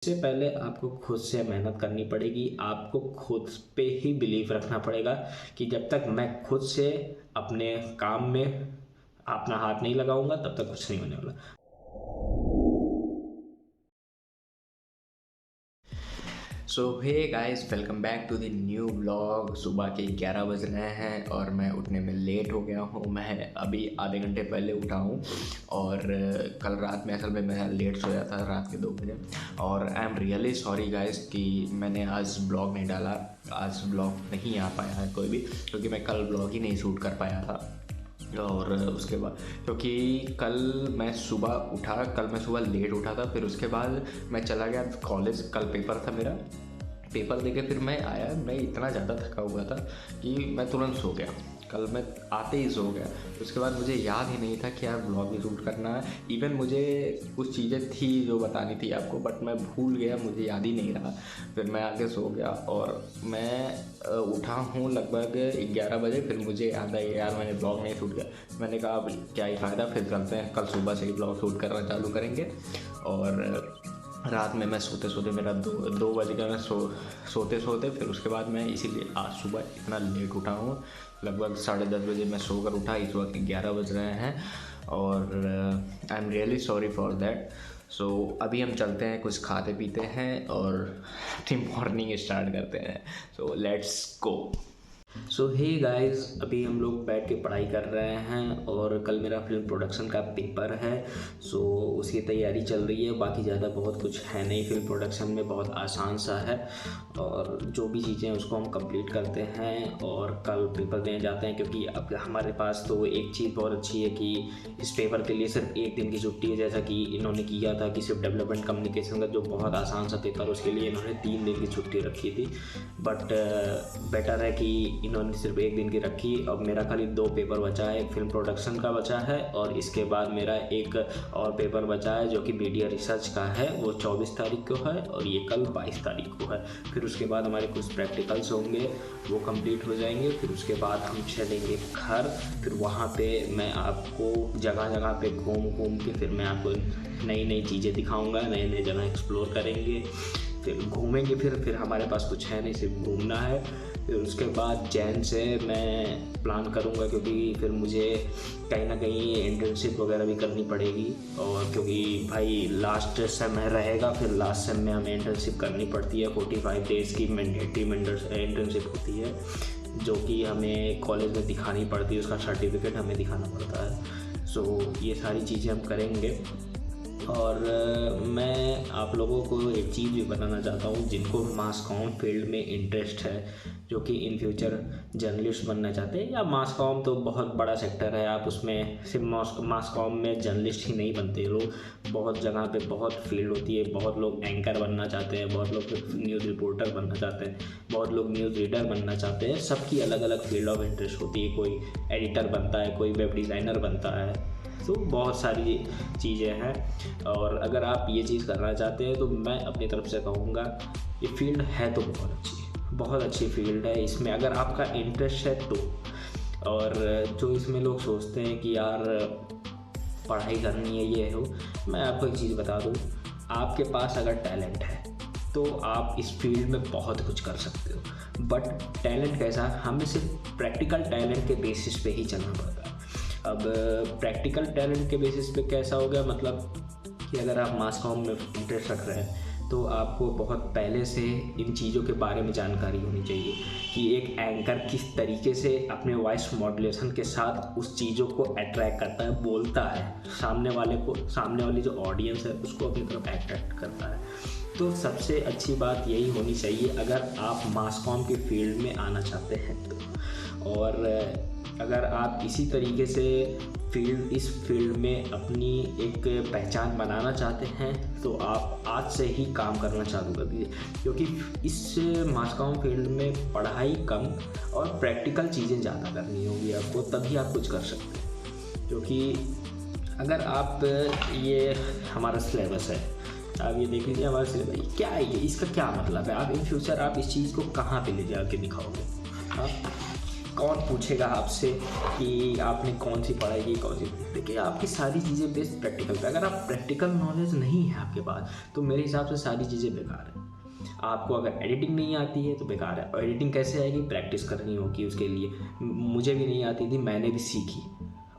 इससे पहले आपको खुद से मेहनत करनी पड़ेगी। आपको खुद पे ही बिलीव रखना पड़ेगा कि जब तक मैं खुद से अपने काम में अपना हाथ नहीं लगाऊंगा तब तक कुछ नहीं होने वाला। So hey guys, welcome back to the new blog. सुबह के 11 बज रहे हैं और मैं उठने में लेट हो गया हूँ। मैं अभी आधे घंटे पहले उठा हूँ और कल रात में असल में मैं लेट सोया था, रात के 2 बजे। और I am really sorry guys कि मैंने आज ब्लॉग नहीं डाला। आज ब्लॉग नहीं आ पाया है कोई भी, क्योंकि मैं कल ब्लॉग ही नहीं शूट कर पाया था। और उसके बाद क्योंकि कल मैं सुबह लेट उठा था, फिर उसके बाद मैं चला गया कॉलेज। कल पेपर था मेरा। पेपर देके फिर मैं आया, मैं इतना ज़्यादा थका हुआ था कि मैं तुरंत सो गया। कल मैं आते ही सो गया। उसके बाद मुझे याद ही नहीं था कि यार ब्लॉग भी शूट करना है। इवन मुझे कुछ चीज़ें थी जो बतानी थी आपको, बट मैं भूल गया, मुझे याद ही नहीं रहा। फिर मैं आके सो गया और मैं उठा हूँ लगभग 11 बजे। फिर मुझे याद आया यार मैंने ब्लॉग नहीं शूट किया। मैंने कहा अब क्या ही फ़ायदा, फिर चलते हैं, कल सुबह से ही ब्लॉग शूट करना चालू करेंगे। और रात में मैं सोते सोते मेरा 2 बज गया। मैं सोते फिर उसके बाद मैं इसीलिए आज सुबह इतना लेट उठा हूँ। लगभग 10:30 बजे मैं सोकर उठा। इस वक्त 11 बज रहे हैं और I am really sorry for that. So अभी हम चलते हैं, कुछ खाते पीते हैं और अपनी मॉर्निंग स्टार्ट करते हैं। So let's go. So hey guys, अभी हम लोग बैठ के पढ़ाई कर रहे हैं और कल मेरा फिल्म प्रोडक्शन का पेपर है। सो उसकी तैयारी चल रही है। बाकी ज़्यादा बहुत कुछ है नहीं, फिल्म प्रोडक्शन में बहुत आसान सा है और जो भी चीज़ें हैं उसको हम कंप्लीट करते हैं और कल पेपर देने जाते हैं। क्योंकि अब हमारे पास तो एक चीज़ बहुत अच्छी है कि इस पेपर के लिए सिर्फ 1 दिन की छुट्टी है, जैसा कि इन्होंने किया था कि सिर्फ डेवलपमेंट कम्युनिकेशन का जो बहुत आसान सा पेपर, उसके लिए इन्होंने 3 दिन की छुट्टी रखी थी। बट बेटर है कि इन्होंने सिर्फ 1 दिन की रखी। अब मेरा खाली 2 पेपर बचा है, एक फिल्म प्रोडक्शन का बचा है और इसके बाद मेरा एक और पेपर बचा है जो कि मीडिया रिसर्च का है। वो 24 तारीख को है और ये कल 22 तारीख को है। फिर उसके बाद हमारे कुछ प्रैक्टिकल्स होंगे, वो कंप्लीट हो जाएंगे। फिर उसके बाद हम चलेंगे घर। फिर वहाँ पे मैं आपको जगह जगह पे घूम के फिर मैं आपको नई नई चीज़ें दिखाऊँगा, नए नए जगह एक्सप्लोर करेंगे, फिर घूमेंगे। फिर हमारे पास कुछ है नहीं, सिर्फ घूमना है। फिर उसके बाद चैन से मैं प्लान करूँगा, क्योंकि फिर मुझे कहीं ना कहीं इंटर्नशिप वगैरह भी करनी पड़ेगी। और क्योंकि भाई लास्ट समय रहेगा, फिर लास्ट सेम में हमें इंटर्नशिप करनी पड़ती है। 45 डेज़ की मैंडेटरी इंटर्नशिप होती है जो कि हमें कॉलेज में दिखानी पड़ती है। उसका सर्टिफिकेट हमें दिखाना पड़ता है। सो ये सारी चीज़ें हम करेंगे। और मैं आप लोगों को एक चीज़ भी बताना चाहता हूँ, जिनको मास कॉम फील्ड में इंटरेस्ट है, जो कि इन फ्यूचर जर्नलिस्ट बनना चाहते हैं, या मास कॉम तो बहुत बड़ा सेक्टर है, आप उसमें सिर्फ मास कॉम में जर्नलिस्ट ही नहीं बनते लोग, बहुत जगह पे बहुत फील्ड होती है। बहुत लोग एंकर बनना चाहते हैं, बहुत लोग न्यूज़ रिपोर्टर बनना चाहते हैं, बहुत लोग न्यूज़ रीडर बनना चाहते हैं। सबकी अलग अलग फील्ड ऑफ इंटरेस्ट होती है। कोई एडिटर बनता है, कोई वेब डिज़ाइनर बनता है, तो बहुत सारी चीज़ें हैं। और अगर आप ये चीज़ करना चाहते हैं तो मैं अपनी तरफ से कहूँगा ये फील्ड है तो बहुत अच्छी फील्ड है। इसमें अगर आपका इंटरेस्ट है तो। और जो इसमें लोग सोचते हैं कि यार पढ़ाई करनी है ये हो, मैं आपको एक चीज़ बता दूँ, आपके पास अगर टैलेंट है तो आप इस फील्ड में बहुत कुछ कर सकते हो। बट टैलेंट कैसा, हमें सिर्फ प्रैक्टिकल टैलेंट के बेसिस पे ही चलना पड़ता है। अब प्रैक्टिकल टैलेंट के बेसिस पे कैसा हो गया, मतलब कि अगर आप मास कॉम में इंटरेस्ट रख रहे हैं तो आपको बहुत पहले से इन चीज़ों के बारे में जानकारी होनी चाहिए कि एक एंकर किस तरीके से अपने वॉइस मॉड्यूलेशन के साथ उस चीज़ों को अट्रैक्ट करता है, बोलता है, सामने वाली जो ऑडियंस है उसको अपनी तरफ अट्रैक्ट करता है। तो सबसे अच्छी बात यही होनी चाहिए अगर आप मास कॉम की फील्ड में आना चाहते हैं तो। और अगर आप इसी तरीके से इस फील्ड में अपनी एक पहचान बनाना चाहते हैं तो आप आज से ही काम करना चालू कर दीजिए। क्योंकि इस मास कॉम फील्ड में पढ़ाई कम और प्रैक्टिकल चीज़ें ज़्यादा करनी होगी आपको, तभी आप कुछ कर सकते हैं। क्योंकि अगर आप ये हमारा सिलेबस है, आप ये देख लीजिए हमारा सिलेबस क्या है, इसका क्या मतलब है, आप इन फ्यूचर आप इस चीज़ को कहाँ पे ले जाके दिखाओगे। आप कौन पूछेगा आपसे कि आपने कौन सी पढ़ाई की, कौन सी। देखिए, आपकी सारी चीज़ें बेस्ड प्रैक्टिकल पे। अगर आप प्रैक्टिकल नॉलेज नहीं है आपके पास, तो मेरे हिसाब से सारी चीज़ें बेकार हैं। आपको अगर एडिटिंग नहीं आती है तो बेकार है। और एडिटिंग कैसे आएगी? प्रैक्टिस करनी होगी उसके लिए। मुझे भी नहीं आती थी, मैंने भी सीखी,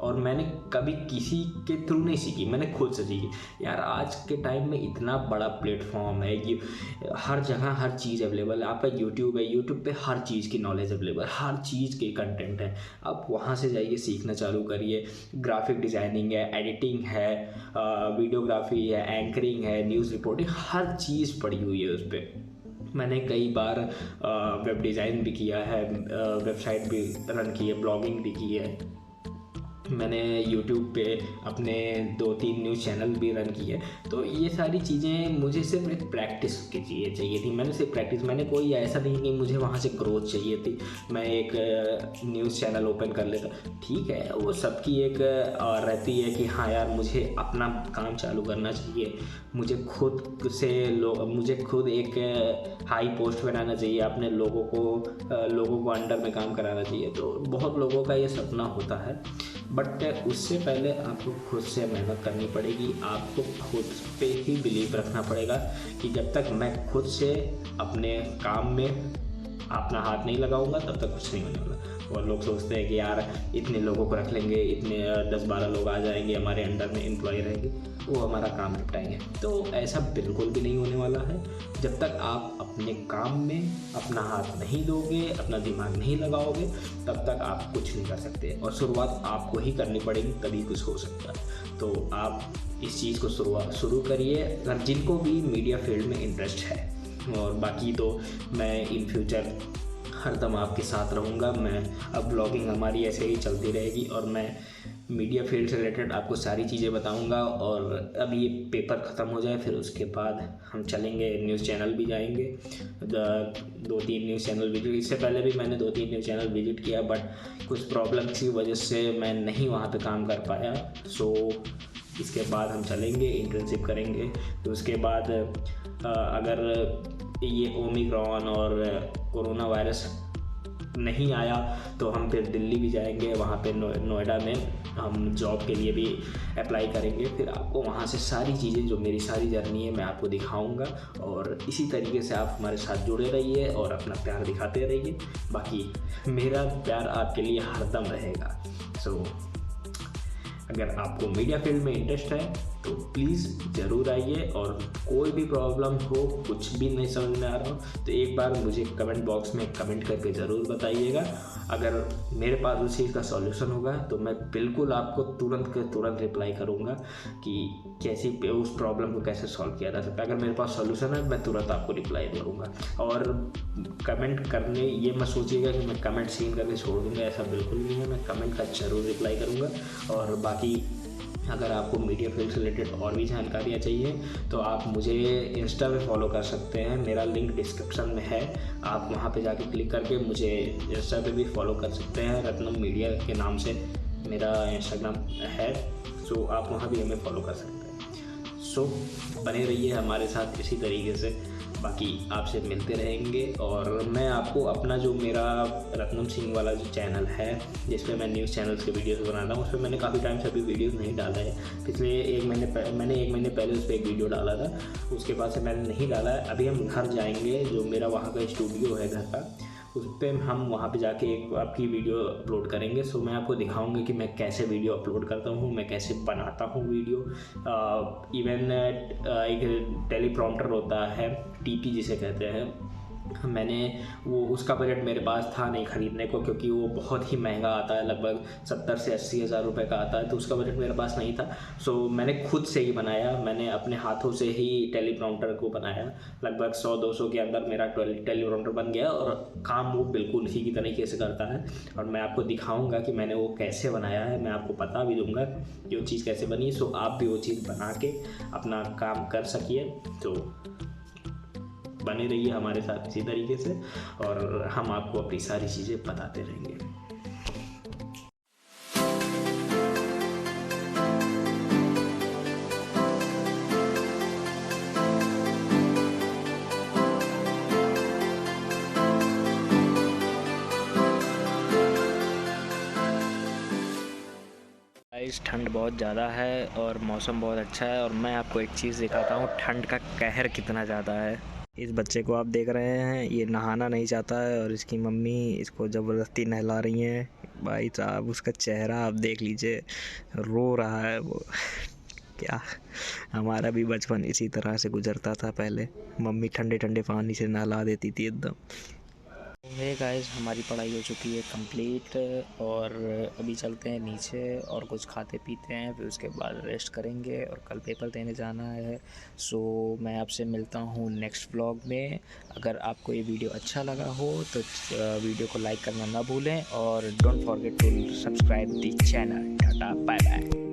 और मैंने कभी किसी के थ्रू नहीं सीखी, मैंने खुद से सीखी। यार, आज के टाइम में इतना बड़ा प्लेटफॉर्म है कि हर जगह हर चीज़ अवेलेबल है। आपका यूट्यूब है, यूट्यूब पे हर चीज़ की नॉलेज अवेलेबल है, हर चीज़ के कंटेंट है। आप वहाँ से जाइए, सीखना चालू करिए। ग्राफिक डिज़ाइनिंग है, एडिटिंग है, वीडियोग्राफी है, एंकरिंग है, न्यूज़ रिपोर्टिंग, हर चीज़ पड़ी हुई है उस पर। मैंने कई बार वेब डिज़ाइन भी किया है, वेबसाइट भी रन की है, ब्लॉगिंग भी की है। मैंने यूट्यूब पे अपने 2-3 न्यूज़ चैनल भी रन किए। तो ये सारी चीज़ें मुझे सिर्फ एक प्रैक्टिस की चीज़ें चाहिए थी। मैंने सिर्फ प्रैक्टिस, मैंने कोई ऐसा नहीं कि मुझे वहाँ से ग्रोथ चाहिए थी। मैं एक न्यूज़ चैनल ओपन कर लेता, ठीक है, वो सबकी एक रहती है कि हाँ यार, मुझे अपना काम चालू करना चाहिए, मुझे खुद एक हाई पोस्ट बनाना चाहिए, अपने लोगों को अंडर में काम कराना चाहिए। तो बहुत लोगों का ये सपना होता है, बट उससे पहले आपको खुद से मेहनत करनी पड़ेगी। आपको खुद पे ही बिलीव रखना पड़ेगा कि जब तक मैं खुद से अपने काम में अपना हाथ नहीं लगाऊंगा तब तक कुछ नहीं होने वाला। और लोग सोचते हैं कि यार, इतने लोगों को रख लेंगे, इतने 10-12 लोग आ जाएंगे हमारे अंडर में, एम्प्लॉय रहेंगे, वो हमारा काम निपटाएंगे। तो ऐसा बिल्कुल भी नहीं होने वाला है। जब तक आप अपने काम में अपना हाथ नहीं दोगे, अपना दिमाग नहीं लगाओगे, तब तक आप कुछ नहीं कर सकते। और शुरुआत आपको ही करनी पड़ेगी, तभी कुछ हो सकता है। तो आप इस चीज़ को शुरू करिए, अगर जिनको भी मीडिया फील्ड में इंटरेस्ट है। और बाकी तो मैं इन फ्यूचर हरदम आपके साथ रहूँगा। अब ब्लॉगिंग हमारी ऐसे ही चलती रहेगी, और मैं मीडिया फील्ड से रिलेटेड आपको सारी चीज़ें बताऊंगा। और अभी ये पेपर ख़त्म हो जाए, फिर उसके बाद हम चलेंगे, न्यूज़ चैनल भी जाएंगे, 2-3 न्यूज़ चैनल विजिट। इससे पहले भी मैंने 2-3 न्यूज़ चैनल विजिट किया, बट कुछ प्रॉब्लम की वजह से मैं नहीं वहाँ पे काम कर पाया। सो इसके बाद हम चलेंगे, इंटर्नशिप करेंगे। तो उसके बाद अगर ये ओमिक्रॉन और कोरोना वायरस नहीं आया तो हम फिर दिल्ली भी जाएंगे, वहाँ पे नोएडा में हम जॉब के लिए भी अप्लाई करेंगे। फिर आपको वहाँ से सारी चीज़ें, जो मेरी सारी जर्नी है, मैं आपको दिखाऊंगा। और इसी तरीके से आप हमारे साथ जुड़े रहिए और अपना प्यार दिखाते रहिए। बाकी मेरा प्यार आपके लिए हरदम रहेगा। सो अगर आपको मीडिया फील्ड में इंटरेस्ट है तो प्लीज़ ज़रूर आइए। और कोई भी प्रॉब्लम हो, कुछ भी नहीं समझ में आ रहा हो, तो एक बार मुझे कमेंट बॉक्स में कमेंट करके ज़रूर बताइएगा। अगर मेरे पास उस चीज़ का सॉल्यूशन होगा तो मैं बिल्कुल आपको तुरंत के तुरंत रिप्लाई करूँगा कि कैसी उस प्रॉब्लम को कैसे सॉल्व किया जा सकता है। अगर मेरे पास सॉल्यूशन है, मैं तुरंत आपको रिप्लाई करूँगा। और कमेंट करने, ये मत सोचिएगा कि मैं कमेंट सीन करके छोड़ दूँगा, ऐसा बिल्कुल नहीं है। मैं कमेंट का ज़रूर रिप्लाई करूँगा। और बाकी अगर आपको मीडिया फील्ड से रिलेटेड और भी जानकारियाँ चाहिए तो आप मुझे इंस्टा पे फॉलो कर सकते हैं, मेरा लिंक डिस्क्रिप्शन में है। आप वहाँ पे जाके क्लिक करके मुझे इंस्टा पे भी फॉलो कर सकते हैं, रत्नम मीडिया के नाम से मेरा इंस्टाग्राम है। सो आप वहाँ भी हमें फॉलो कर सकते हैं। सो बने रहिए हमारे साथ इसी तरीके से। बाकी आपसे मिलते रहेंगे। और मैं आपको अपना जो मेरा रत्नम सिंह वाला जो चैनल है, जिस पे मैं न्यूज़ चैनल्स के वीडियोस बनाता हूँ, उस पर मैंने काफ़ी टाइम से अभी वीडियोस नहीं डाला है। पिछले मैंने 1 महीने पहले उस पर एक वीडियो डाला था, उसके बाद से मैंने नहीं डाला है। अभी हम घर जाएंगे, जो मेरा वहाँ का स्टूडियो है घर का, उस पर हम वहाँ पे जाके एक आपकी वीडियो अपलोड करेंगे। सो मैं आपको दिखाऊंगा कि मैं कैसे वीडियो अपलोड करता हूँ, मैं कैसे बनाता हूँ वीडियो। इवन एक टेलीप्रॉम्प्टर होता है, टीपी जिसे कहते हैं, मैंने उसका बजट मेरे पास था नहीं ख़रीदने को, क्योंकि वो बहुत ही महंगा आता है, लगभग 70 से 80 हज़ार रुपये का आता है। तो उसका बजट मेरे पास नहीं था। सो मैंने खुद से ही बनाया, मैंने अपने हाथों से ही टेलीप्रॉम्प्टर को बनाया। लगभग 100-200 के अंदर मेरा टेलीप्रॉम्प्टर बन गया, और काम वो बिल्कुल उसी की तरीके से करता है। और मैं आपको दिखाऊंगा कि मैंने वो कैसे बनाया है, मैं आपको बता भी दूंगा कि वो चीज़ कैसे बनी। सो आप भी वो चीज़ बना के अपना काम कर सकिए। तो बने रहिए हमारे साथ इसी तरीके से, और हम आपको अपनी सारी चीज़ें बताते रहेंगे। गाइस ठंड बहुत ज़्यादा है और मौसम बहुत अच्छा है और मैं आपको एक चीज़ दिखाता हूँ ठंड का कहर कितना ज़्यादा है। इस बच्चे को आप देख रहे हैं, ये नहाना नहीं चाहता है और इसकी मम्मी इसको ज़बरदस्ती नहला रही हैं। भाई साहब उसका चेहरा आप देख लीजिए, रो रहा है वो। क्या, हमारा भी बचपन इसी तरह से गुजरता था पहले, मम्मी ठंडे ठंडे पानी से नहला देती थी एकदम। हे गाइस, हमारी पढ़ाई हो चुकी है कंप्लीट और अभी चलते हैं नीचे और कुछ खाते पीते हैं, फिर उसके बाद रेस्ट करेंगे और कल पेपर देने जाना है। सो मैं आपसे मिलता हूँ नेक्स्ट व्लॉग में। अगर आपको ये वीडियो अच्छा लगा हो तो वीडियो को लाइक करना ना भूलें और don't forget to subscribe the channel. Tata bye bye.